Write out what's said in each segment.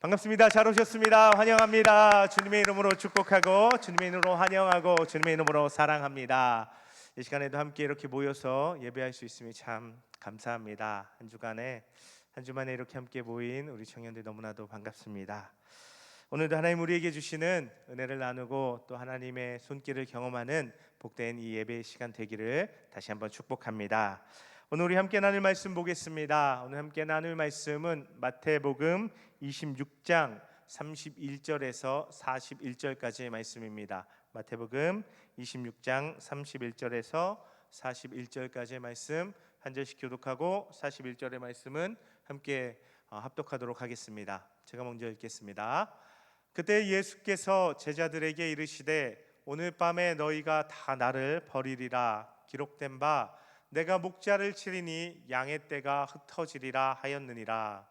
반갑습니다. 잘 오셨습니다. 환영합니다. 주님의 이름으로 축복하고 주님의 이름으로 환영하고 주님의 이름으로 사랑합니다. 이 시간에도 함께 이렇게 모여서 예배할 수 있음이 참 감사합니다. 한 주만에 이렇게 함께 모인 우리 청년들 너무나도 반갑습니다. 오늘도 하나님 우리에게 주시는 은혜를 나누고 또 하나님의 손길을 경험하는 복된 이 예배의 시간 되기를 다시 한번 축복합니다. 오늘 우리 함께 나눌 말씀 보겠습니다. 오늘 함께 나눌 말씀은 마태복음 26장 31절에서 41절까지의 말씀입니다. 마태복음 26장 31절에서 41절까지의 말씀 한 절씩 교독하고 41절의 말씀은 함께 합독하도록 하겠습니다. 제가 먼저 읽겠습니다. 그때 예수께서 제자들에게 이르시되 오늘 밤에 너희가 다 나를 버리리라. 기록된 바 내가 목자를 치리니 양의 떼가 흩어지리라 하였느니라.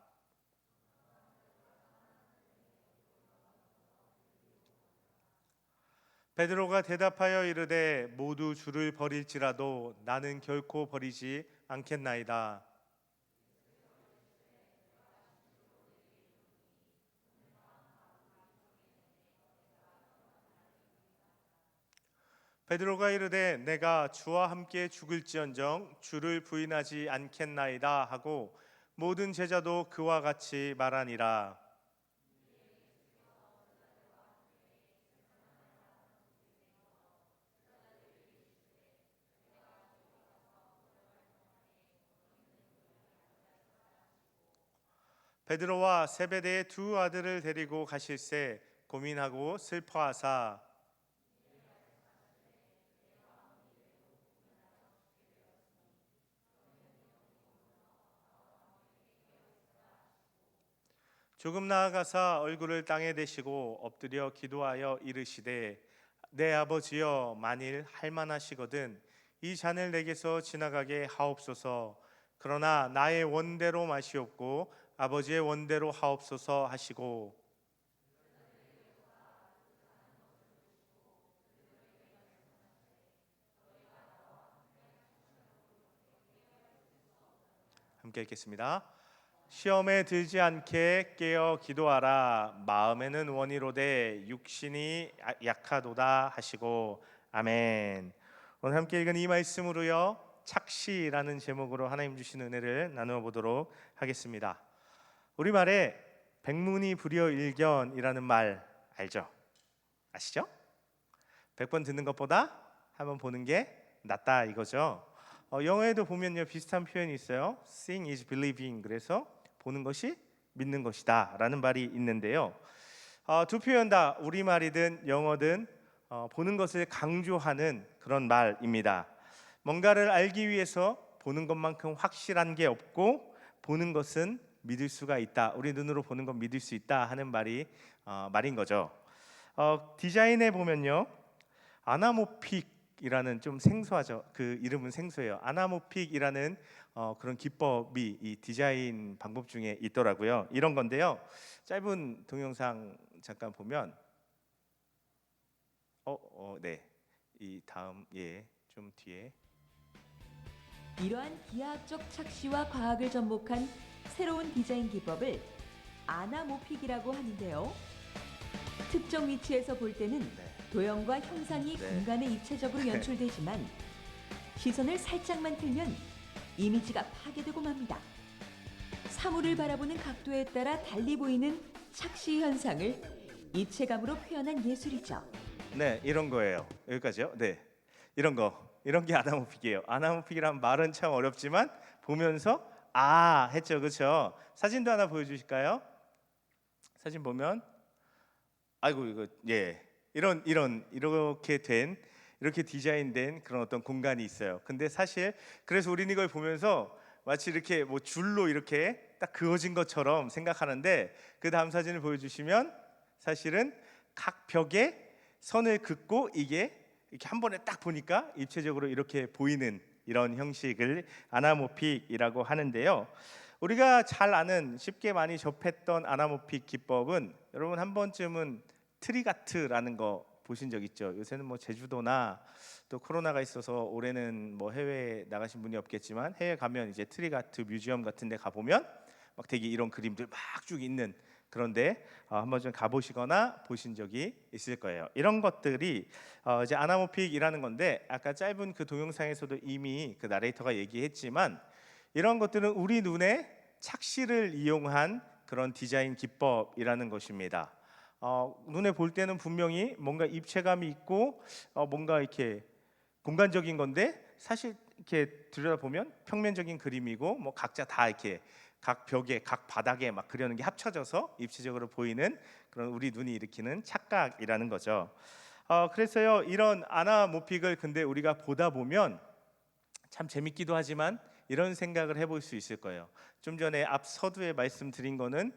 베드로가 대답하여 이르되 모두 주를 버릴지라도 나는 결코 버리지 않겠나이다. 베드로가 이르되 내가 주와 함께 죽을지언정 주를 부인하지 않겠나이다 하고 모든 제자도 그와 같이 말하니라. 베드로와 세베대의 두 아들을 데리고 가실새 고민하고 슬퍼하사 조금 나아가사 얼굴을 땅에 대시고 엎드려 기도하여 이르시되 내 아버지여 만일 할만하시거든 이 잔을 내게서 지나가게 하옵소서. 그러나 나의 원대로 마시옵고 아버지의 원대로 하옵소서 하시고 함께 읽겠습니다. 시험에 들지 않게 깨어 기도하라. 마음에는 원이로되 육신이 약하도다 하시고 아멘. 오늘 함께 읽은 이 말씀으로요 착시라는 제목으로 하나님 주신 은혜를 나누어 보도록 하겠습니다. 우리말에 백문이 불여일견이라는 말 알죠? 아시죠? 100번 듣는 것보다 한번 보는 게 낫다 이거죠. 영어에도 보면요 비슷한 표현이 있어요. Seeing is believing. 그래서 보는 것이 믿는 것이다 라는 말이 있는데요. 두 표현 다 우리말이든 영어든 보는 것을 강조하는 그런 말입니다. 뭔가를 알기 위해서 보는 것만큼 확실한 게 없고 보는 것은 믿을 수가 있다. 우리 눈으로 보는 건 믿을 수 있다 하는 말인 거죠. 디자인에 보면요 아나모픽이라는 좀 생소하죠. 그 이름은 생소해요. 아나모픽이라는 그런 기법이 이 디자인 방법 중에 있더라고요. 이런 건데요. 짧은 동영상 잠깐 보면 네. 이 다음 좀 뒤에 이러한 기하학적 착시와 과학을 접목한 새로운 디자인 기법을 아나모픽이라고 하는데요. 특정 위치에서 볼 때는 도형과 형상이 공간에 입체적으로 연출되지만 시선을 살짝만 틀면 이미지가 파괴되고 맙니다. 사물을 바라보는 각도에 따라 달리 보이는 착시 현상을 입체감으로 표현한 예술이죠. 네, 이런 거예요. 여기까지요. 네, 이런 게 아나모픽이에요. 아나모픽이란 말은 참 어렵지만 보면서 했죠, 그렇죠? 사진도 하나 보여주실까요? 사진 보면 아이고 이거 이렇게 디자인된 그런 어떤 공간이 있어요. 근데 사실 그래서 우리는 이걸 보면서 마치 이렇게 뭐 줄로 이렇게 딱 그어진 것처럼 생각하는데 그 다음 사진을 보여주시면 사실은 각 벽에 선을 긋고 이게 이렇게 한 번에 딱 보니까 입체적으로 이렇게 보이는 이런 형식을 아나모픽이라고 하는데요. 우리가 잘 아는 쉽게 많이 접했던 아나모픽 기법은 여러분 한 번쯤은 트리가트라는 거 보신 적 있죠? 요새는 뭐 제주도나 또 코로나가 있어서 올해는 뭐 해외에 나가신 분이 없겠지만 해외 가면 이제 트리가트 뮤지엄 같은 데 가보면 막 되게 이런 그림들 막 쭉 있는 그런데 한번 좀 가보시거나 보신 적이 있을 거예요. 이런 것들이 이제 아나모픽이라는 건데, 아까 짧은 그 동영상에서도 이미 그 나레이터가 얘기했지만, 이런 것들은 우리 눈에 착시를 이용한 그런 디자인 기법이라는 것입니다. 눈에 볼 때는 분명히 뭔가 입체감이 있고 뭔가 이렇게 공간적인 건데, 사실 이렇게 들여다보면 평면적인 그림이고, 뭐 각자 다 이렇게 각 벽에 각 바닥에 막 그려놓은 게 합쳐져서 입체적으로 보이는 그런 우리 눈이 일으키는 착각이라는 거죠. 그래서요, 이런 아나모픽을 근데 우리가 보다 보면 참 재밌기도 하지만 이런 생각을 해볼 수 있을 거예요. 좀 전에 앞 서두에 말씀드린 거는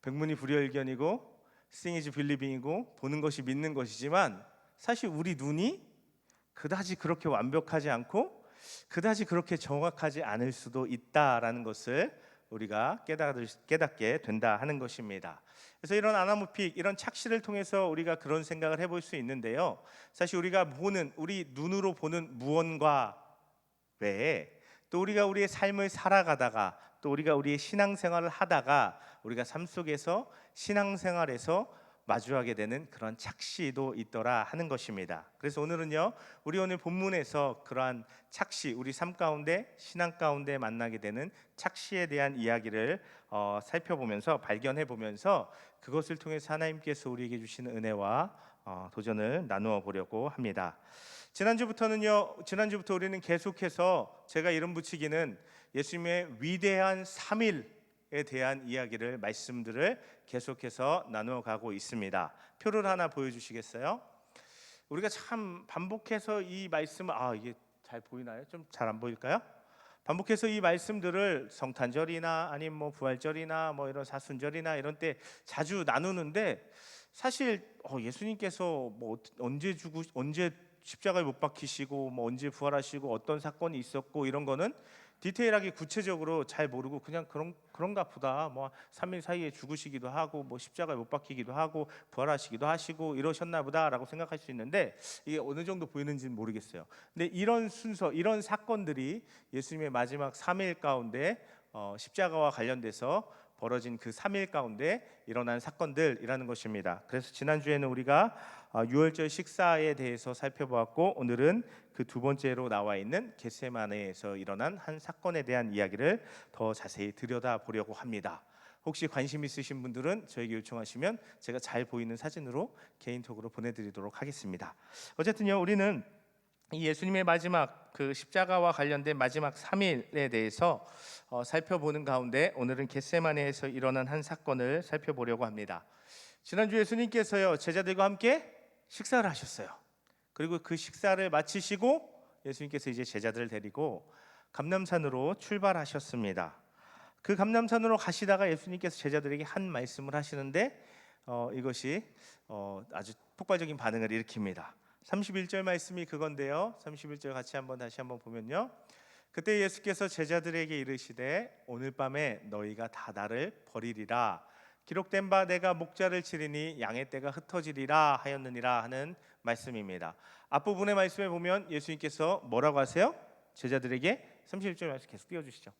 백문이 불여일견이고 seeing is believing이고 보는 것이 믿는 것이지만, 사실 우리 눈이 그다지 그렇게 완벽하지 않고 그다지 그렇게 정확하지 않을 수도 있다라는 것을 우리가 깨닫게 된다 하는 것입니다. 그래서 이런 아나모픽, 이런 착시를 통해서 우리가 그런 생각을 해볼 수 있는데요, 사실 우리가 보는, 우리 눈으로 보는 무언가 외에 또 우리가 우리의 삶을 살아가다가, 또 우리가 우리의 신앙생활을 하다가 우리가 삶 속에서 신앙생활에서 마주하게 되는 그런 착시도 있더라 하는 것입니다. 그래서 오늘은요, 우리 오늘 본문에서 그러한 착시, 우리 삶 가운데 신앙 가운데 만나게 되는 착시에 대한 이야기를 살펴보면서, 발견해 보면서 그것을 통해서 하나님께서 우리에게 주시는 은혜와 도전을 나누어 보려고 합니다. 지난주부터 우리는 계속해서 제가 이름 붙이기는 예수님의 위대한 3일에 대한 이야기를, 말씀들을 계속해서 나누어 가고 있습니다. 표를 하나 보여주시겠어요? 우리가 참 반복해서 이 말씀을, 이게 잘 보이나요? 좀 잘 안 보일까요? 반복해서 이 말씀들을 성탄절이나 아니면 뭐 부활절이나 뭐 이런 사순절이나 이런 때 자주 나누는데, 사실 예수님께서 뭐 언제 십자가에 못 박히시고 뭐 언제 부활하시고 어떤 사건이 있었고 이런 거는 디테일하게 구체적으로 잘 모르고 그냥 그런가 보다, 뭐 3일 사이에 죽으시기도 하고 뭐 십자가에 못 박히기도 하고 부활하시기도 하시고 이러셨나 보다라고 생각할 수 있는데, 이게 어느 정도 보이는지는 모르겠어요. 근데 이런 순서, 이런 사건들이 예수님의 마지막 3일 가운데 십자가와 관련돼서 벌어진 그 3일 가운데 일어난 사건들이라는 것입니다. 그래서 지난주에는 우리가 유월절 식사에 대해서 살펴보았고, 오늘은 그 두 번째로 나와 있는 겟세마네에서 일어난 한 사건에 대한 이야기를 더 자세히 들여다보려고 합니다. 혹시 관심 있으신 분들은 저에게 요청하시면 제가 잘 보이는 사진으로 개인톡으로 보내드리도록 하겠습니다. 어쨌든요, 우리는 이 예수님의 마지막 그 십자가와 관련된 마지막 3일에 대해서 살펴보는 가운데, 오늘은 겟세마네에서 일어난 한 사건을 살펴보려고 합니다. 지난주 예수님께서요, 제자들과 함께 식사를 하셨어요. 그리고 그 식사를 마치시고 예수님께서 이제 제자들을 데리고 감람산으로 출발하셨습니다. 그 감람산으로 가시다가 예수님께서 제자들에게 한 말씀을 하시는데, 이것이 아주 폭발적인 반응을 일으킵니다. 31절 말씀이 그건데요, 31절 다시 한번 보면요, 그때 예수께서 제자들에게 이르시되 오늘 밤에 너희가 다 나를 버리리라. 기록된 바 내가 목자를 치리니 양의 떼가 흩어지리라 하였느니라 하는 말씀입니다. 앞부분의 말씀에 보면 예수님께서 뭐라고 하세요? 제자들에게 31절 말씀 계속 띄워주시죠.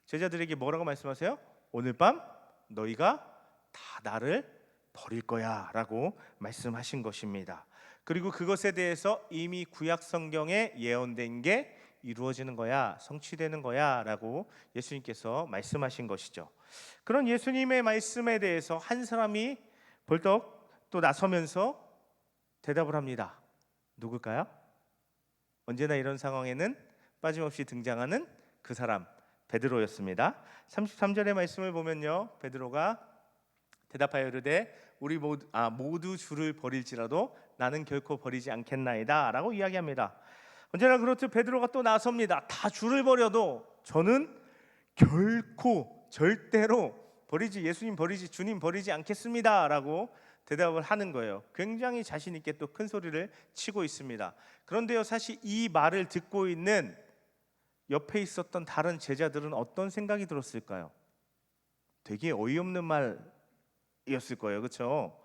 제자들에게 뭐라고 말씀하세요? 오늘 밤 너희가 다 나를 버릴 거야 라고 말씀하신 것입니다. 그리고 그것에 대해서 이미 구약 성경에 예언된 게 이루어지는 거야, 성취되는 거야 라고 예수님께서 말씀하신 것이죠. 그런 예수님의 말씀에 대해서 한 사람이 벌떡 또 나서면서 대답을 합니다. 누굴까요? 언제나 이런 상황에는 빠짐없이 등장하는 그 사람, 베드로였습니다. 33절의 말씀을 보면요, 베드로가 대답하여 이르되 우리 모두 주를 버릴지라도 나는 결코 버리지 않겠나이다 라고 이야기합니다. 언제나 그렇듯 베드로가 또 나섭니다. 다 주를 버려도 저는 결코 절대로 예수님 버리지, 주님 버리지 않겠습니다 라고 대답을 하는 거예요. 굉장히 자신 있게 또 큰 소리를 치고 있습니다. 그런데요, 사실 이 말을 듣고 있는 옆에 있었던 다른 제자들은 어떤 생각이 들었을까요? 되게 어이없는 말이었을 거예요. 그렇죠?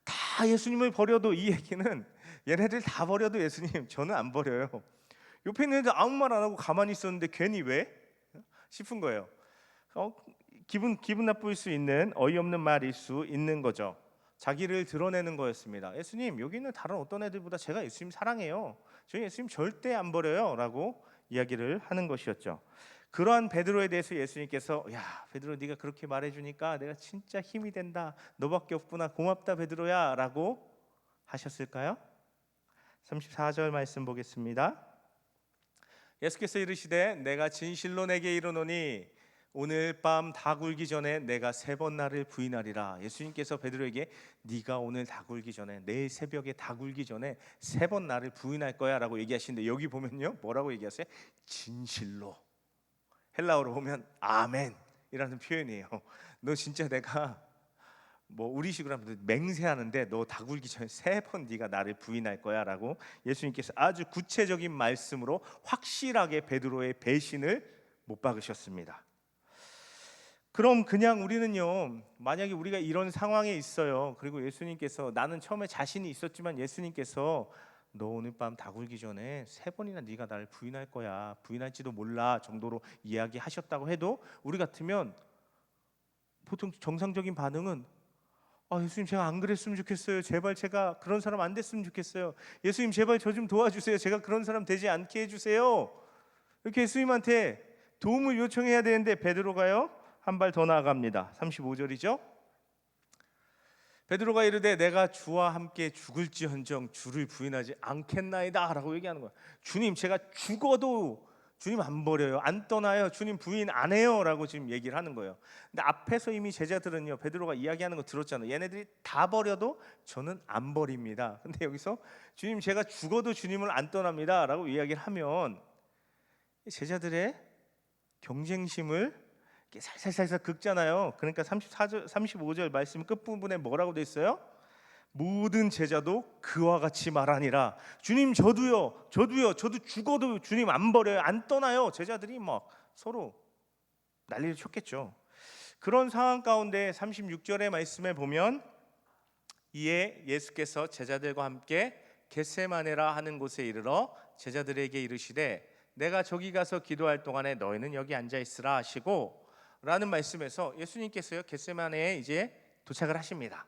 다 예수님을 버려도, 이 얘기는 얘네들 다 버려도 예수님 저는 안 버려요. 옆에 있는 애들 아무 말 안 하고 가만히 있었는데 괜히 왜? 싶은 거예요. 기분 나쁠 수 있는 어이없는 말일 수 있는 거죠. 자기를 드러내는 거였습니다. 예수님, 여기 있는 다른 어떤 애들보다 제가 예수님 사랑해요. 저희 예수님 절대 안 버려요라고 이야기를 하는 것이었죠. 그러한 베드로에 대해서 예수님께서 야, 베드로 네가 그렇게 말해주니까 내가 진짜 힘이 된다. 너밖에 없구나. 고맙다 베드로야라고 하셨을까요? 34절 말씀 보겠습니다. 예수께서 이르시되 내가 진실로 내게 이르노니 오늘 밤 다 굴기 전에 내가 3번 나를 부인하리라. 예수님께서 베드로에게 네가 오늘 다 굴기 전에, 내일 새벽에 다 굴기 전에 3번 나를 부인할 거야 라고 얘기하시는데, 여기 보면요 뭐라고 얘기하세요? 진실로. 헬라어로 보면 아멘이라는 표현이에요. 너 진짜 내가 뭐 우리식으로 하면 맹세하는데 너 다 굴기 전에 3번 네가 나를 부인할 거야 라고 예수님께서 아주 구체적인 말씀으로 확실하게 베드로의 배신을 못 박으셨습니다. 그럼 그냥 우리는요, 만약에 우리가 이런 상황에 있어요. 그리고 예수님께서, 나는 처음에 자신이 있었지만 예수님께서 너 오늘 밤 다 굴기 전에 3번이나 네가 나를 부인할 거야, 부인할지도 몰라 정도로 이야기하셨다고 해도 우리 같으면 보통 정상적인 반응은 예수님 제가 안 그랬으면 좋겠어요. 제발 제가 그런 사람 안 됐으면 좋겠어요. 예수님 제발 저 좀 도와주세요. 제가 그런 사람 되지 않게 해주세요. 이렇게 예수님한테 도움을 요청해야 되는데 베드로가요 한 발 더 나아갑니다. 35절이죠. 베드로가 이르되 내가 주와 함께 죽을지언정 주를 부인하지 않겠나이다 라고 얘기하는 거예요. 주님 제가 죽어도 주님 안 버려요. 안 떠나요. 주님 부인 안 해요 라고 지금 얘기를 하는 거예요. 근데 앞에서 이미 제자들은요, 베드로가 이야기하는 거 들었잖아요. 얘네들이 다 버려도 저는 안 버립니다. 근데 여기서 주님 제가 죽어도 주님을 안 떠납니다 라고 이야기를 하면 제자들의 경쟁심을 이렇게 살살살살 긁잖아요. 그러니까 34절, 35절 말씀 끝부분에 뭐라고 돼 있어요? 모든 제자도 그와 같이 말하니라. 주님 저도요, 저도 죽어도 주님 안 버려요, 안 떠나요. 제자들이 막 서로 난리를 쳤겠죠. 그런 상황 가운데 36절의 말씀에 보면 이에 예수께서 제자들과 함께 겟세마네라 하는 곳에 이르러 제자들에게 이르시되 내가 저기 가서 기도할 동안에 너희는 여기 앉아 있으라 하시고 라는 말씀에서 예수님께서요 겟세마네에 이제 도착을 하십니다.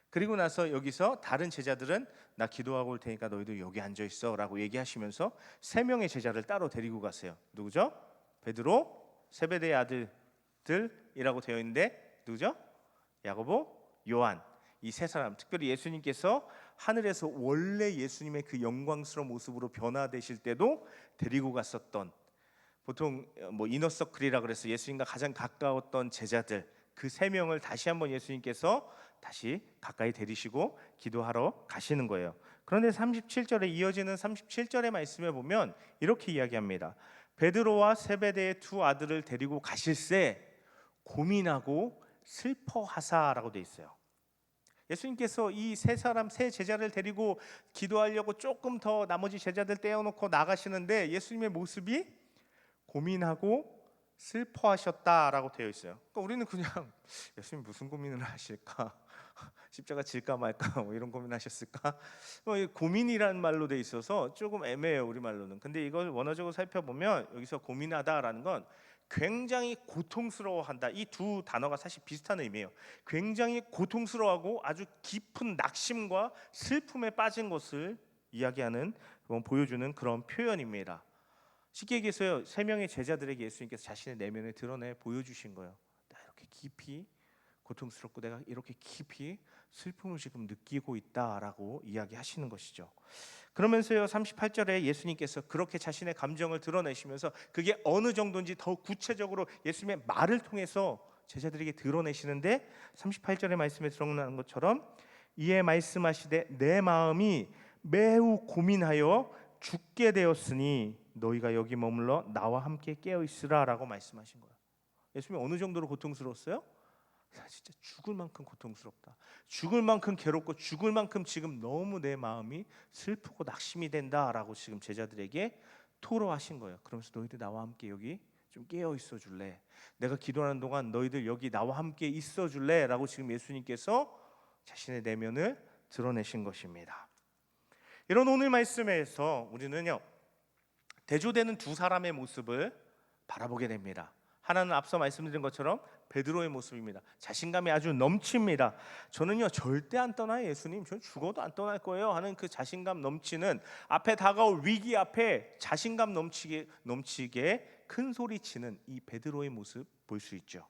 그리고 나서 여기서 다른 제자들은 나 기도하고 올 테니까 너희도 여기 앉아 있어 라고 얘기하시면서 3명의 제자를 따로 데리고 가세요. 누구죠? 베드로, 세베대의 아들들이라고 되어 있는데 누구죠? 야고보, 요한. 이 3사람, 특별히 예수님께서 하늘에서 원래 예수님의 그 영광스러운 모습으로 변화되실 때도 데리고 갔었던, 보통 뭐 이너서클이라 그래서 예수님과 가장 가까웠던 제자들, 그 3명을 다시 한번 예수님께서 다시 가까이 데리시고 기도하러 가시는 거예요. 그런데 37절에 이어지는 37절의 말씀에 보면 이렇게 이야기합니다. 베드로와 세베대의 2 아들을 데리고 가실새 고민하고 슬퍼하사라고 돼 있어요. 예수님께서 이 3사람, 3 제자를 데리고 기도하려고 조금 더 나머지 제자들 떼어놓고 나가시는데 예수님의 모습이 고민하고 슬퍼하셨다라고 되어 있어요. 그러니까 우리는 그냥 예수님 무슨 고민을 하실까? 십자가 질까 말까 뭐 이런 고민하셨을까? 고민이라는 말로 돼 있어서 조금 애매해요, 우리말로는. 근데 이걸 원어적으로 살펴보면 여기서 고민하다라는 건 굉장히 고통스러워한다. 이 2 단어가 사실 비슷한 의미예요. 굉장히 고통스러워하고 아주 깊은 낙심과 슬픔에 빠진 것을 이야기하는, 보여주는 그런 표현입니다. 쉽게 얘기해서요, 3명의 제자들에게 예수님께서 자신의 내면을 드러내 보여주신 거예요. 나 이렇게 깊이 고통스럽고 내가 이렇게 깊이 슬픔을 지금 느끼고 있다라고 이야기하시는 것이죠. 그러면서요 38절에 예수님께서 그렇게 자신의 감정을 드러내시면서 그게 어느 정도인지 더 구체적으로 예수님의 말을 통해서 제자들에게 드러내시는데 38절의 말씀에 드러나는 것처럼 이에 말씀하시되 내 마음이 매우 고민하여 죽게 되었으니 너희가 여기 머물러 나와 함께 깨어 있으라 라고 말씀하신 거예요. 예수님이 어느 정도로 고통스러웠어요? 진짜 죽을 만큼 고통스럽다, 죽을 만큼 괴롭고 죽을 만큼 지금 너무 내 마음이 슬프고 낙심이 된다라고 지금 제자들에게 토로하신 거예요. 그러면서 너희들 나와 함께 여기 좀 깨어 있어 줄래? 내가 기도하는 동안 너희들 여기 나와 함께 있어 줄래? 라고 지금 예수님께서 자신의 내면을 드러내신 것입니다. 이런 오늘 말씀에서 우리는요 대조되는 2 사람의 모습을 바라보게 됩니다. 하나는 앞서 말씀드린 것처럼 베드로의 모습입니다. 자신감이 아주 넘칩니다. 저는요 절대 안 떠나요 예수님. 저는 죽어도 안 떠날 거예요 하는 그 자신감 넘치는, 앞에 다가올 위기 앞에 자신감 넘치게 큰 소리치는 이 베드로의 모습 볼 수 있죠.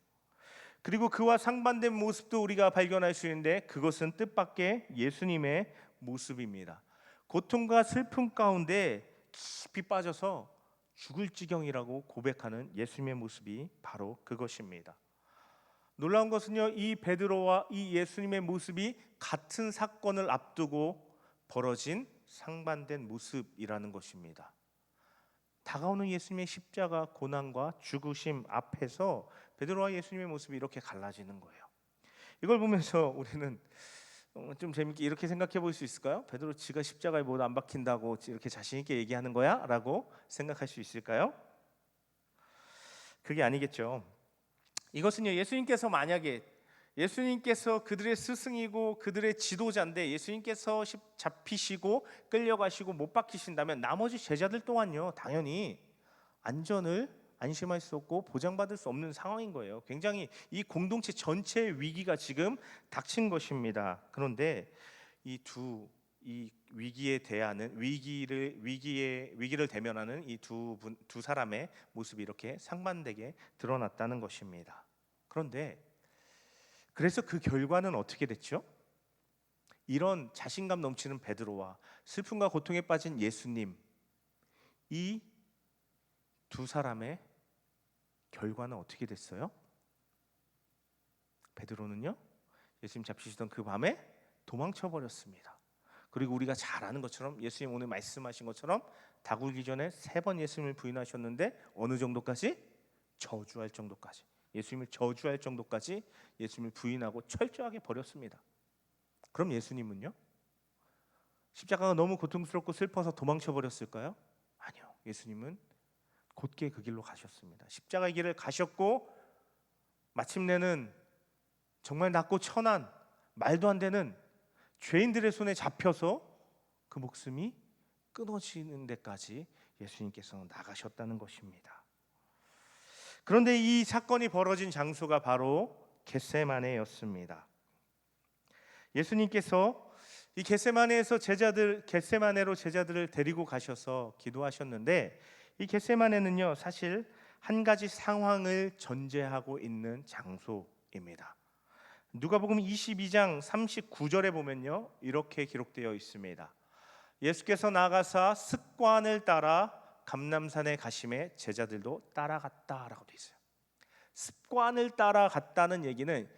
그리고 그와 상반된 모습도 우리가 발견할 수 있는데, 그것은 뜻밖의 예수님의 모습입니다. 고통과 슬픔 가운데 깊이 빠져서 죽을 지경이라고 고백하는 예수님의 모습이 바로 그것입니다. 놀라운 것은요, 이 베드로와 이 예수님의 모습이 같은 사건을 앞두고 벌어진 상반된 모습이라는 것입니다. 다가오는 예수님의 십자가 고난과 죽으심 앞에서 베드로와 예수님의 모습이 이렇게 갈라지는 거예요. 이걸 보면서 우리는 좀 재밌게 이렇게 생각해 볼 수 있을까요? 베드로 지가 십자가에 못 안 박힌다고 이렇게 자신 있게 얘기하는 거야? 라고 생각할 수 있을까요? 그게 아니겠죠. 이것은요, 예수님께서 만약에 예수님께서 그들의 스승이고 그들의 지도자인데 예수님께서 잡히시고 끌려가시고 못 박히신다면 나머지 제자들 또한요 당연히 안심할 수 없고 보장받을 수 없는 상황인 거예요. 굉장히 이 공동체 전체의 위기가 지금 닥친 것입니다. 그런데 이 위기에 대하는 위기를 대면하는 이 두 사람의 모습이 이렇게 상반되게 드러났다는 것입니다. 그래서 그 결과는 어떻게 됐죠? 이런 자신감 넘치는 베드로와 슬픔과 고통에 빠진 예수님, 이 두 사람의 결과는 어떻게 됐어요? 베드로는요, 예수님 잡히시던 그 밤에 도망쳐 버렸습니다. 그리고 우리가 잘 아는 것처럼 예수님 오늘 말씀하신 것처럼 닭 울기 전에 3번 예수님을 부인하셨는데 어느 정도까지? 저주할 정도까지. 예수님을 저주할 정도까지 예수님을 부인하고 철저하게 버렸습니다. 그럼 예수님은요? 십자가가 너무 고통스럽고 슬퍼서 도망쳐 버렸을까요? 아니요. 예수님은 곧게 그 길로 가셨습니다. 십자가의 길을 가셨고 마침내는 정말 낮고 천한 말도 안 되는 죄인들의 손에 잡혀서 그 목숨이 끊어지는 데까지 예수님께서 나가셨다는 것입니다. 그런데 이 사건이 벌어진 장소가 바로 겟세마네였습니다. 예수님께서 이 겟세마네로 제자들을 데리고 가셔서 기도하셨는데, 이 겟세마네는요 사실 한 가지 상황을 전제하고 있는 장소입니다. 누가복음 22장 39절에 보면요 이렇게 기록되어 있습니다. 예수께서 나가사 습관을 따라 감람산에 가심에 제자들도 따라갔다라고 되어 있어요. 습관을 따라갔다는 얘기는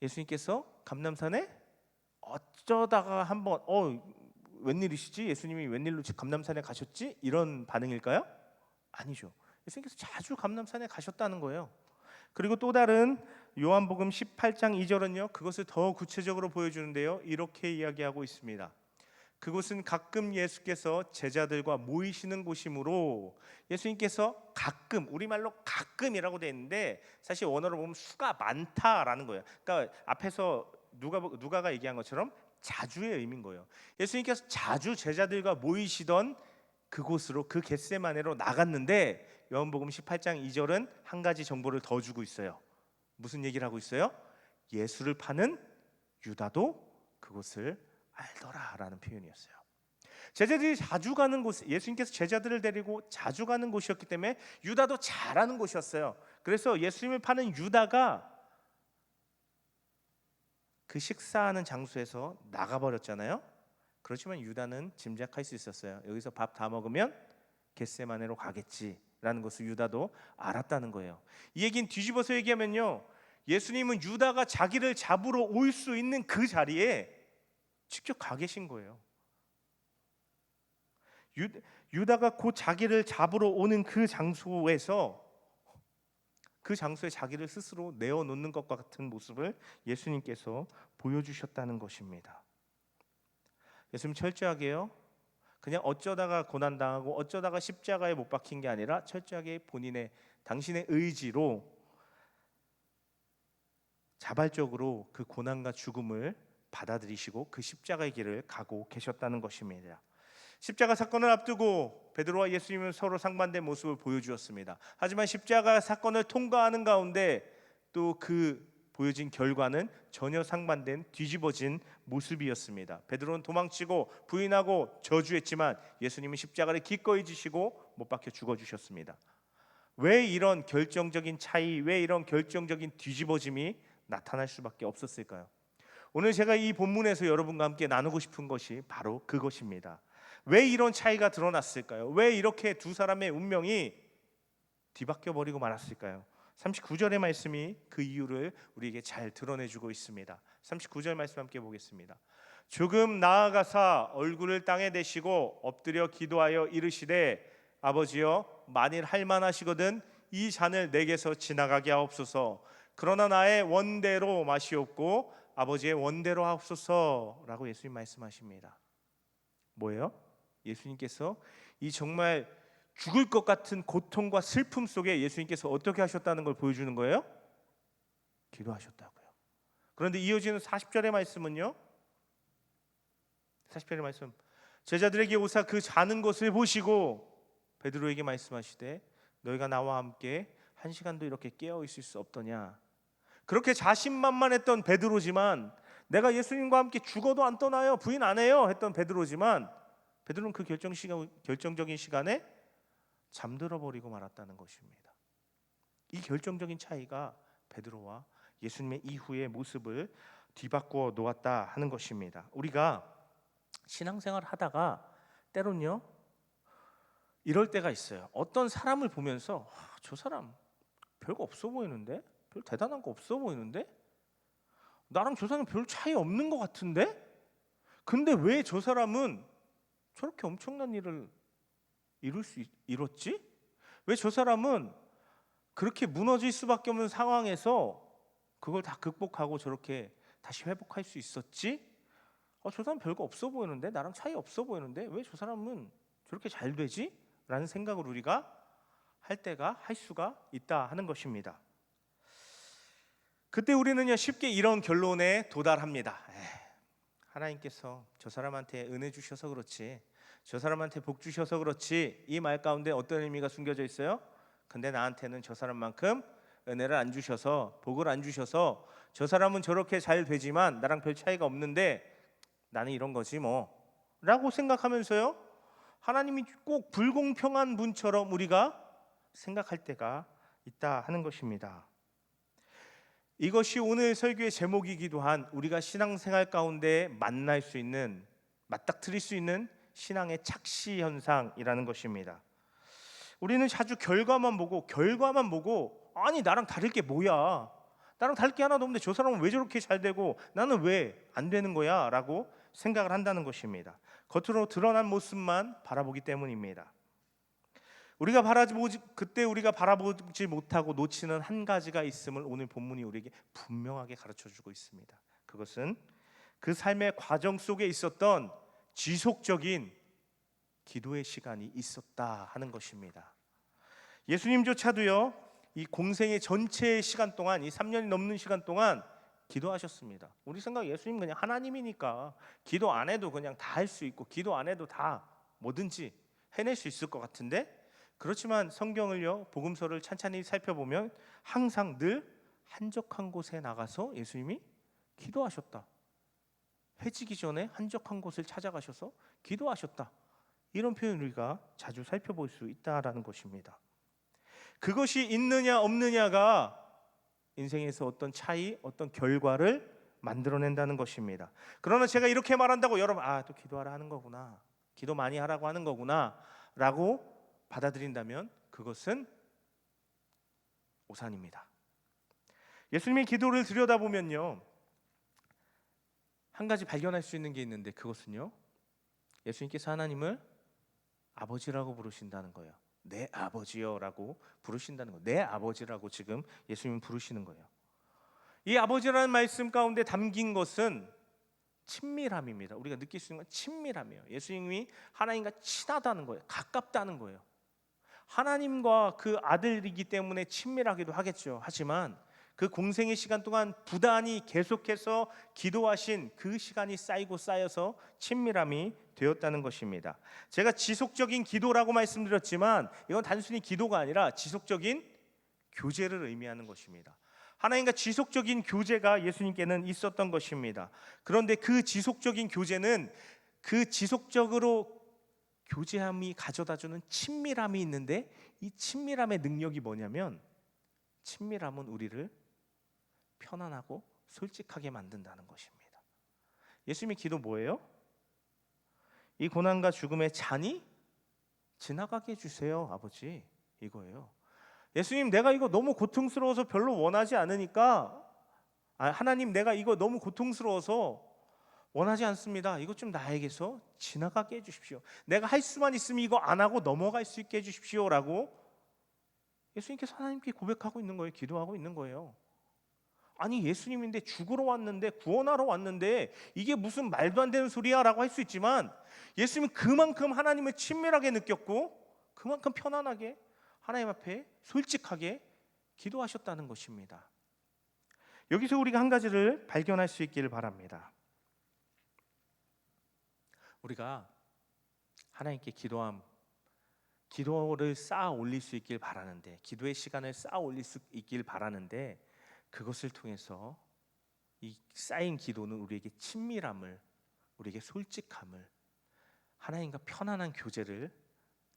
예수님께서 감람산에 어쩌다가 한번 웬일이시지? 예수님이 웬일로 감람산에 가셨지? 이런 반응일까요? 아니죠. 예수님께서 자주 감람산에 가셨다는 거예요. 그리고 또 다른 요한복음 18장 2절은요 그것을 더 구체적으로 보여주는데요, 이렇게 이야기하고 있습니다. 그곳은 가끔 예수께서 제자들과 모이시는 곳이므로, 예수님께서 가끔, 우리말로 가끔이라고 되어 있는데 사실 원어로 보면 수가 많다라는 거예요. 그러니까 앞에서 누가가 얘기한 것처럼 자주의 의미인 거예요. 예수님께서 자주 제자들과 모이시던 그곳으로, 그 겟세마네로 나갔는데 요한복음 18장 2절은 한 가지 정보를 더 주고 있어요. 무슨 얘기를 하고 있어요? 예수를 파는 유다도 그곳을 알더라라는 표현이었어요. 제자들이 자주 가는 곳, 예수님께서 제자들을 데리고 자주 가는 곳이었기 때문에 유다도 잘 아는 곳이었어요. 그래서 예수님을 파는 유다가 그 식사하는 장소에서 나가버렸잖아요. 그렇지만 유다는 짐작할 수 있었어요. 여기서 밥 다 먹으면 겟세마네로 가겠지라는 것을 유다도 알았다는 거예요. 이 얘기는 뒤집어서 얘기하면요, 예수님은 유다가 자기를 잡으러 올 수 있는 그 자리에 직접 가 계신 거예요. 유다가 곧 자기를 잡으러 오는 그 장소에 자기를 스스로 내어놓는 것과 같은 모습을 예수님께서 보여주셨다는 것입니다. 예수님 철저하게요, 그냥 어쩌다가 고난당하고 어쩌다가 십자가에 못 박힌 게 아니라 철저하게 당신의 의지로 자발적으로 그 고난과 죽음을 받아들이시고 그 십자가의 길을 가고 계셨다는 것입니다. 십자가 사건을 앞두고 베드로와 예수님은 서로 상반된 모습을 보여주었습니다. 하지만 십자가 사건을 통과하는 가운데 또 그 보여진 결과는 전혀 상반된 뒤집어진 모습이었습니다. 베드로는 도망치고 부인하고 저주했지만 예수님은 십자가를 기꺼이 지시고 못 박혀 죽어주셨습니다. 왜 이런 결정적인 차이, 왜 이런 결정적인 뒤집어짐이 나타날 수밖에 없었을까요? 오늘 제가 이 본문에서 여러분과 함께 나누고 싶은 것이 바로 그것입니다. 왜 이런 차이가 드러났을까요? 왜 이렇게 두 사람의 운명이 뒤바뀌어 버리고 말았을까요? 39절의 말씀이 그 이유를 우리에게 잘 드러내주고 있습니다. 39절 말씀 함께 보겠습니다. 조금 나아가사 얼굴을 땅에 대시고 엎드려 기도하여 이르시되 아버지여 만일 할만하시거든 이 잔을 내게서 지나가게 하옵소서. 그러나 나의 원대로 마시옵고 아버지의 원대로 하옵소서라고 예수님 말씀하십니다. 뭐예요? 예수님께서 이 정말 죽을 것 같은 고통과 슬픔 속에 예수님께서 어떻게 하셨다는 걸 보여주는 거예요? 기도하셨다고요. 그런데 이어지는 40절의 말씀은요, 40절의 말씀, 제자들에게 오사 그 자는 것을 보시고 베드로에게 말씀하시되 너희가 나와 함께 한 시간도 이렇게 깨어 있을 수 없더냐. 그렇게 자신만만했던 베드로지만 내가 예수님과 함께 죽어도 안 떠나요, 부인 안 해요 했던 베드로지만 베드로는 그 결정적인 시간에 잠들어 버리고 말았다는 것입니다. 이 결정적인 차이가 베드로와 예수님의 이후의 모습을 뒤바꾸어 놓았다 하는 것입니다. 우리가 신앙생활 하다가 때론요 이럴 때가 있어요. 어떤 사람을 보면서 저 사람 별거 없어 보이는데, 별 대단한 거 없어 보이는데, 나랑 저 사람 별 차이 없는 것 같은데, 근데 왜 저 사람은 저렇게 엄청난 일을 이뤘지? 왜 저 사람은 그렇게 무너질 수밖에 없는 상황에서 그걸 다 극복하고 저렇게 다시 회복할 수 있었지? 저 사람 별거 없어 보이는데, 나랑 차이 없어 보이는데 왜 저 사람은 저렇게 잘 되지? 라는 생각을 우리가 할 수가 있다 하는 것입니다. 그때 우리는요 쉽게 이런 결론에 도달합니다. 하나님께서 저 사람한테 은혜 주셔서 그렇지, 저 사람한테 복 주셔서 그렇지, 이 말 가운데 어떤 의미가 숨겨져 있어요? 근데 나한테는 저 사람만큼 은혜를 안 주셔서, 복을 안 주셔서 저 사람은 저렇게 잘 되지만 나랑 별 차이가 없는데 나는 이런 거지 뭐 라고 생각하면서요 하나님이 꼭 불공평한 분처럼 우리가 생각할 때가 있다 하는 것입니다. 이것이 오늘 설교의 제목이기도 한 우리가 신앙생활 가운데 만날 수 있는, 맞닥뜨릴 수 있는 신앙의 착시 현상이라는 것입니다. 우리는 자주 결과만 보고 아니 나랑 다를 게 뭐야, 나랑 다를 게 하나도 없는데 저 사람은 왜 저렇게 잘 되고 나는 왜 안 되는 거야 라고 생각을 한다는 것입니다. 겉으로 드러난 모습만 바라보기 때문입니다. 그때 우리가 바라보지 못하고 놓치는 한 가지가 있음을 오늘 본문이 우리에게 분명하게 가르쳐주고 있습니다. 그것은 그 삶의 과정 속에 있었던 지속적인 기도의 시간이 있었다 하는 것입니다. 예수님조차도요 이 공생의 전체 시간 동안, 이 3년이 넘는 시간 동안 기도하셨습니다. 우리 생각 예수님 그냥 하나님이니까 기도 안 해도 그냥 다 할 수 있고 기도 안 해도 다 뭐든지 해낼 수 있을 것 같은데, 그렇지만 성경을요 복음서를 찬찬히 살펴보면 항상 늘 한적한 곳에 나가서 예수님이 기도하셨다, 해지기 전에 한적한 곳을 찾아가셔서 기도하셨다, 이런 표현을 우리가 자주 살펴볼 수 있다라는 것입니다. 그것이 있느냐 없느냐가 인생에서 어떤 차이, 어떤 결과를 만들어낸다는 것입니다. 그러나 제가 이렇게 말한다고 여러분 또 기도하라 하는 거구나, 기도 많이 하라고 하는 거구나 라고 받아들인다면 그것은 오산입니다. 예수님의 기도를 들여다보면요 한 가지 발견할 수 있는 게 있는데, 그것은요 예수님께서 하나님을 아버지라고 부르신다는 거예요. 내 아버지요 라고 부르신다는 거예요. 내 아버지라고 지금 예수님은 부르시는 거예요. 이 아버지라는 말씀 가운데 담긴 것은 친밀함입니다. 우리가 느낄 수 있는 건 친밀함이에요. 예수님이 하나님과 친하다는 거예요. 가깝다는 거예요. 하나님과 그 아들이기 때문에 친밀하기도 하겠죠. 하지만 그 공생의 시간 동안 부단히 계속해서 기도하신 그 시간이 쌓이고 쌓여서 친밀함이 되었다는 것입니다. 제가 지속적인 기도라고 말씀드렸지만 이건 단순히 기도가 아니라 지속적인 교제를 의미하는 것입니다. 하나님과 지속적인 교제가 예수님께는 있었던 것입니다. 그런데 그 지속적인 교제는 그 지속적으로 교제함이 가져다주는 친밀함이 있는데, 이 친밀함의 능력이 뭐냐면, 친밀함은 우리를 편안하고 솔직하게 만든다는 것입니다. 예수님의 기도 뭐예요? 이 고난과 죽음의 잔이 지나가게 해주세요, 아버지. 이거예요. 예수님, 내가 이거 너무 고통스러워서 별로 원하지 않으니까, 하나님, 내가 이거 너무 고통스러워서 원하지 않습니다. 이것 좀 나에게서 지나가게 해주십시오. 내가 할 수만 있으면 이거 안 하고 넘어갈 수 있게 해주십시오 라고 예수님께서 하나님께 고백하고 있는 거예요. 기도하고 있는 거예요. 아니, 예수님인데 죽으러 왔는데, 구원하러 왔는데 이게 무슨 말도 안 되는 소리야 라고 할 수 있지만, 예수님은 그만큼 하나님을 친밀하게 느꼈고 그만큼 편안하게 하나님 앞에 솔직하게 기도하셨다는 것입니다. 여기서 우리가 한 가지를 발견할 수 있기를 바랍니다. 우리가 하나님께 기도를 쌓아 올릴 수 있길 바라는데, 기도의 시간을 쌓아 올릴 수 있길 바라는데, 그것을 통해서 이 쌓인 기도는 우리에게 친밀함을, 우리에게 솔직함을, 하나님과 편안한 교제를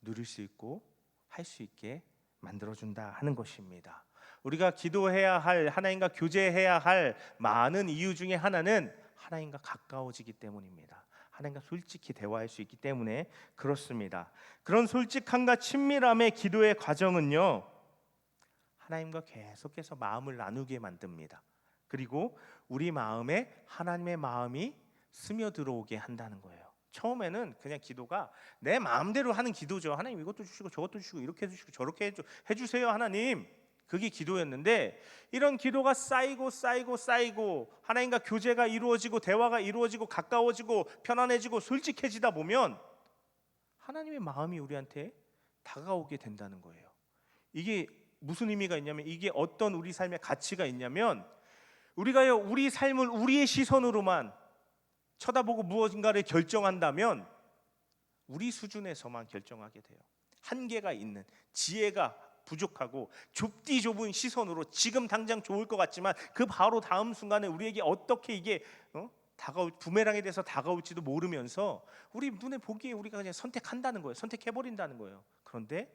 누릴 수 있고 할 수 있게 만들어준다 하는 것입니다. 우리가 기도해야 할, 하나님과 교제해야 할 많은 이유 중에 하나는 하나님과 가까워지기 때문입니다. 하나님과 솔직히 대화할 수 있기 때문에 그렇습니다. 그런 솔직함과 친밀함의 기도의 과정은요, 하나님과 계속해서 마음을 나누게 만듭니다. 그리고 우리 마음에 하나님의 마음이 스며들어오게 한다는 거예요. 처음에는 그냥 기도가 내 마음대로 하는 기도죠. 하나님 이것도 주시고 저것도 주시고 이렇게 해주시고 저렇게 해주세요 하나님, 그게 기도였는데, 이런 기도가 쌓이고 하나님과 교제가 이루어지고 대화가 이루어지고 가까워지고 편안해지고 솔직해지다 보면 하나님의 마음이 우리한테 다가오게 된다는 거예요. 이게 무슨 의미가 있냐면, 이게 어떤 우리 삶의 가치가 있냐면, 우리가요 우리 삶을 우리의 시선으로만 쳐다보고 무엇인가를 결정한다면 우리 수준에서만 결정하게 돼요. 한계가 있는, 지혜가 부족하고 좁디 좁은 시선으로 지금 당장 좋을 것 같지만 그 바로 다음 순간에 우리에게 어떻게 이게 부메랑에 대해서 다가올지도 모르면서 우리 눈에 보기에 우리가 그냥 선택한다는 거예요. 선택해버린다는 거예요. 그런데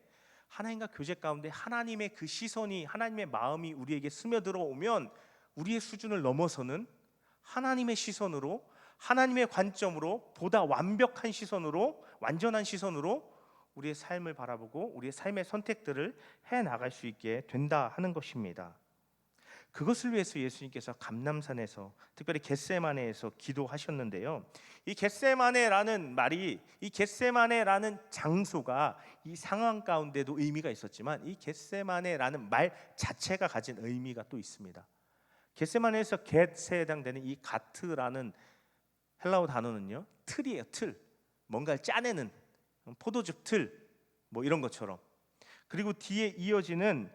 하나님과 교제 가운데 하나님의 그 시선이, 하나님의 마음이 우리에게 스며들어 오면 우리의 수준을 넘어서는 하나님의 시선으로, 하나님의 관점으로, 보다 완벽한 시선으로, 완전한 시선으로 우리의 삶을 바라보고 우리의 삶의 선택들을 해나갈 수 있게 된다 하는 것입니다. 그것을 위해서 예수님께서 감람산에서, 특별히 겟세마네에서 기도하셨는데요, 이 겟세마네라는 말이, 이 겟세마네라는 장소가 이 상황 가운데도 의미가 있었지만, 이 겟세마네라는 말 자체가 가진 의미가 또 있습니다. 겟세마네에서 겟에 해당되는 이 가트라는 헬라어 단어는요, 틀이에요. 틀, 뭔가를 짜내는 포도즙 틀, 뭐 이런 것처럼. 그리고 뒤에 이어지는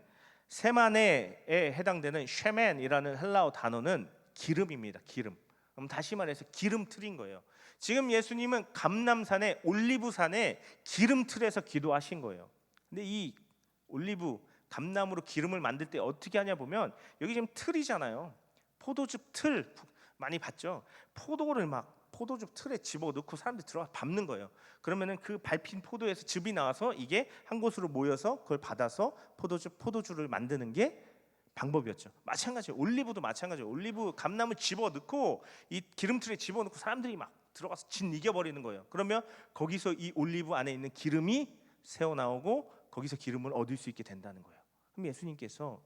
세마네에 해당되는 쉐멘이라는 헬라어 단어는 기름입니다. 기름. 그럼 다시 말해서 기름 틀인 거예요. 지금 예수님은 감람산에, 올리브산에 기름 틀에서 기도하신 거예요. 근데 이 올리브, 감람으로 기름을 만들 때 어떻게 하냐 보면, 여기 지금 틀이잖아요. 포도즙 틀 많이 봤죠? 포도즙 틀에 집어넣고 사람들이 들어가서 밟는 거예요. 그러면은 그 밟힌 포도에서 즙이 나와서 이게 한 곳으로 모여서 그걸 받아서 포도주를 만드는 게 방법이었죠. 마찬가지예요. 올리브도 마찬가지예요. 올리브 감나무 집어넣고 이 기름틀에 집어넣고 사람들이 막 들어가서 진 이겨버리는 거예요. 그러면 거기서 이 올리브 안에 있는 기름이 새어나오고 거기서 기름을 얻을 수 있게 된다는 거예요. 그럼 예수님께서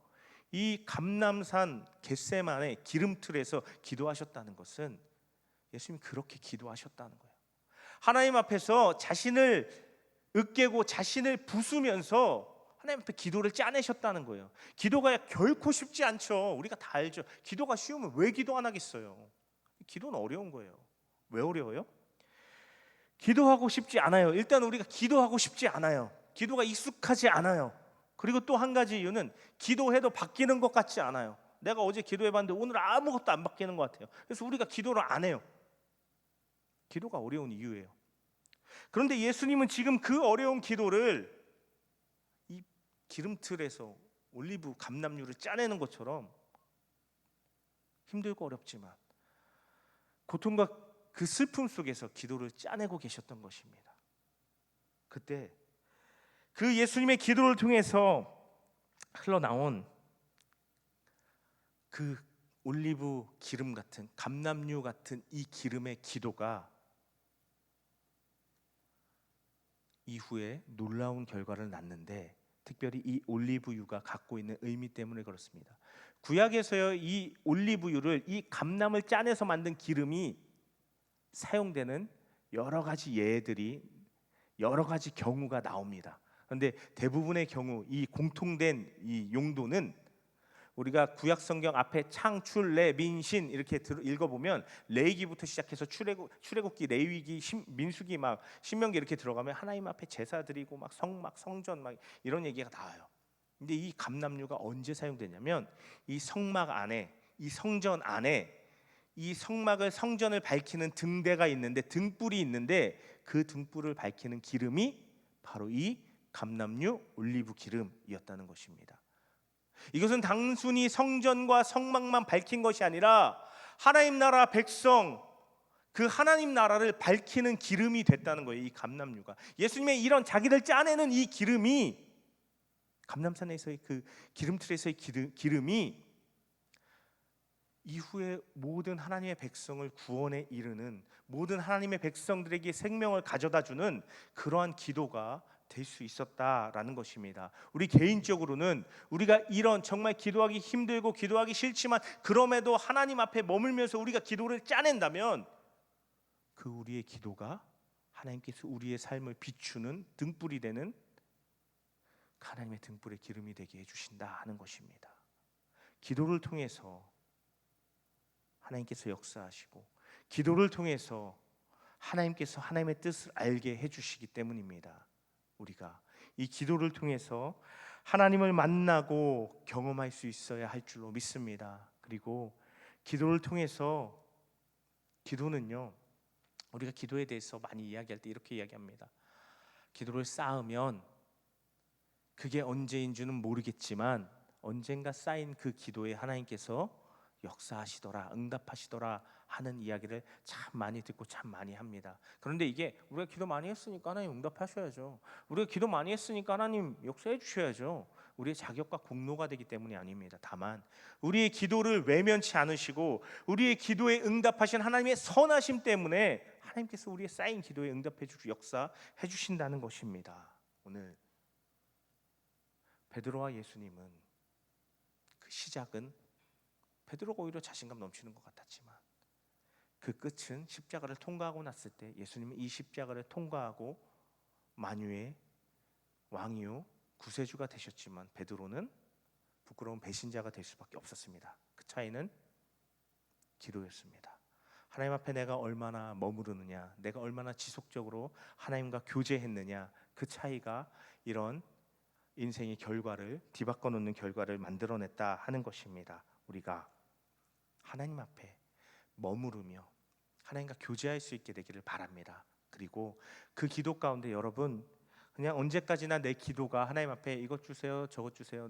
이 감람산 겟세마네 기름틀에서 기도하셨다는 것은, 예수님이 그렇게 기도하셨다는 거예요. 하나님 앞에서 자신을 으깨고 자신을 부수면서 하나님 앞에 기도를 짜내셨다는 거예요. 기도가 결코 쉽지 않죠. 우리가 다 알죠. 기도가 쉬우면 왜 기도 안 하겠어요? 기도는 어려운 거예요. 왜 어려워요? 기도하고 싶지 않아요. 일단 우리가 기도하고 싶지 않아요. 기도가 익숙하지 않아요. 그리고 또 한 가지 이유는 기도해도 바뀌는 것 같지 않아요. 내가 어제 기도해봤는데 오늘 아무것도 안 바뀌는 것 같아요. 그래서 우리가 기도를 안 해요. 기도가 어려운 이유예요. 그런데 예수님은 지금 그 어려운 기도를 이 기름틀에서 올리브 감람류를 짜내는 것처럼 힘들고 어렵지만 고통과 그 슬픔 속에서 기도를 짜내고 계셨던 것입니다. 그때 그 예수님의 기도를 통해서 흘러나온 그 올리브 기름 같은 감람류 같은 이 기름의 기도가 이후에 놀라운 결과를 낳는데, 특별히 이 올리브유가 갖고 있는 의미 때문에 그렇습니다. 구약에서요, 이 올리브유를, 이 감람을 짜내서 만든 기름이 사용되는 여러 가지 예들이, 여러 가지 경우가 나옵니다. 그런데 대부분의 경우 이 공통된 이 용도는, 우리가 구약 성경 앞에 창출, 레, 민신 이렇게 읽어보면 레위기부터 시작해서 출애굽기, 레위기, 민수기, 막 신명기 이렇게 들어가면 하나님 앞에 제사 드리고 막 성전 막 이런 얘기가 나와요. 근데 이 감람류가 언제 사용되냐면 이 성막 안에, 이 성전 안에, 이 성전을 밝히는 등대가 있는데, 등불이 있는데, 그 등불을 밝히는 기름이 바로 이 감람류 올리브 기름이었다는 것입니다. 이것은 단순히 성전과 성막만 밝힌 것이 아니라 하나님 나라 백성, 그 하나님 나라를 밝히는 기름이 됐다는 거예요. 이 감람류가, 예수님의 이런 자기를 짜내는 이 기름이, 감람산에서의 그 기름틀에서의 기름이 이후에 모든 하나님의 백성을 구원에 이르는, 모든 하나님의 백성들에게 생명을 가져다주는 그러한 기도가 될 수 있었다라는 것입니다. 우리 개인적으로는 우리가 이런 정말 기도하기 힘들고 기도하기 싫지만 그럼에도 하나님 앞에 머물면서 우리가 기도를 짜낸다면, 그 우리의 기도가 하나님께서 우리의 삶을 비추는 등불이 되는 하나님의 등불의 기름이 되게 해주신다 하는 것입니다. 기도를 통해서 하나님께서 역사하시고, 기도를 통해서 하나님께서 하나님의 뜻을 알게 해주시기 때문입니다. 우리가 이 기도를 통해서 하나님을 만나고 경험할 수 있어야 할 줄로 믿습니다. 그리고 기도를 통해서, 기도는요, 우리가 기도에 대해서 많이 이야기할 때 이렇게 이야기합니다. 기도를 쌓으면 그게 언제인 줄은 모르겠지만 언젠가 쌓인 그 기도에 하나님께서 역사하시더라, 응답하시더라 하는 이야기를 참 많이 듣고 참 많이 합니다. 그런데 이게 우리가 기도 많이 했으니까 하나님 응답하셔야죠, 우리가 기도 많이 했으니까 하나님 역사해 주셔야죠, 우리의 자격과 공로가 되기 때문이 아닙니다. 다만 우리의 기도를 외면치 않으시고 우리의 기도에 응답하신 하나님의 선하심 때문에 하나님께서 우리의 쌓인 기도에 응답해 주시고 역사해 주신다는 것입니다. 오늘 베드로와 예수님은, 그 시작은 베드로가 오히려 자신감 넘치는 것 같았지만 그 끝은 십자가를 통과하고 났을 때 예수님은 이 십자가를 통과하고 만유의 왕이요 구세주가 되셨지만 베드로는 부끄러운 배신자가 될 수밖에 없었습니다. 그 차이는 기도였습니다. 하나님 앞에 내가 얼마나 머무르느냐, 내가 얼마나 지속적으로 하나님과 교제했느냐, 그 차이가 이런 인생의 결과를 뒤바꿔 놓는 결과를 만들어냈다 하는 것입니다. 우리가 하나님 앞에 머무르며 하나님과 교제할 수 있게 되기를 바랍니다. 그리고 그 기도 가운데 여러분, 그냥 언제까지나 내 기도가 하나님 앞에 이것 주세요, 저것 주세요,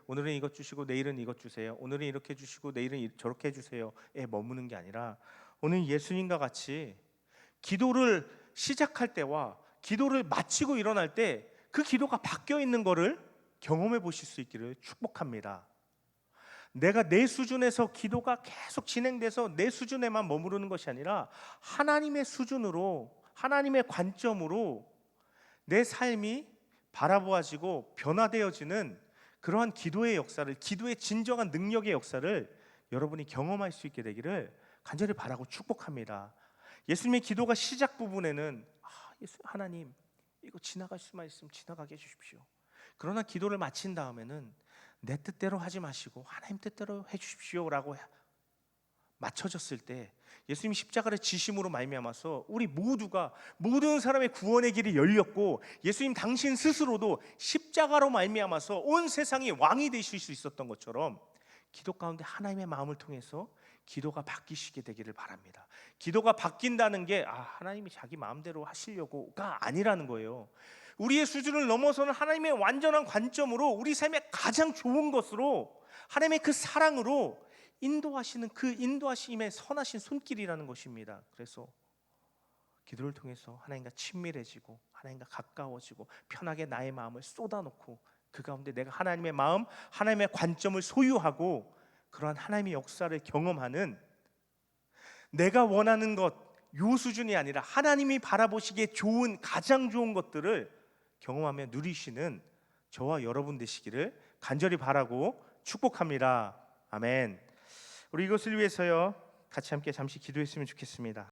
오늘은 이것 주시고 내일은 이것 주세요, 오늘은 이렇게 주시고 내일은 저렇게 해주세요에 머무는 게 아니라, 오늘 예수님과 같이 기도를 시작할 때와 기도를 마치고 일어날 때 그 기도가 바뀌어 있는 것을 경험해 보실 수 있기를 축복합니다. 내가 내 수준에서 기도가 계속 진행돼서 내 수준에만 머무르는 것이 아니라 하나님의 수준으로, 하나님의 관점으로 내 삶이 바라보아지고 변화되어지는 그러한 기도의 역사를, 기도의 진정한 능력의 역사를 여러분이 경험할 수 있게 되기를 간절히 바라고 축복합니다. 예수님의 기도가 시작 부분에는 하나님 이거 지나갈 수만 있으면 지나가게 해주십시오. 그러나 기도를 마친 다음에는 내 뜻대로 하지 마시고 하나님 뜻대로 해주십시오라고 맞춰졌을 때 예수님이 십자가를 지심으로 말미암아서 우리 모두가, 모든 사람의 구원의 길이 열렸고 예수님 당신 스스로도 십자가로 말미암아서 온 세상이 왕이 되실 수 있었던 것처럼 기도 가운데 하나님의 마음을 통해서 기도가 바뀌시게 되기를 바랍니다. 기도가 바뀐다는 게 하나님이 자기 마음대로 하시려고가 아니라는 거예요. 우리의 수준을 넘어서는 하나님의 완전한 관점으로 우리 삶의 가장 좋은 것으로, 하나님의 그 사랑으로 인도하시는 그 인도하심의 선하신 손길이라는 것입니다. 그래서 기도를 통해서 하나님과 친밀해지고 하나님과 가까워지고 편하게 나의 마음을 쏟아놓고 그 가운데 내가 하나님의 마음, 하나님의 관점을 소유하고 그러한 하나님의 역사를 경험하는, 내가 원하는 것, 요 수준이 아니라 하나님이 바라보시기에 좋은, 가장 좋은 것들을 경험하며 누리시는 저와 여러분 되시기를 간절히 바라고 축복합니다. 아멘. 우리 이것을 위해서요 같이 함께 잠시 기도했으면 좋겠습니다.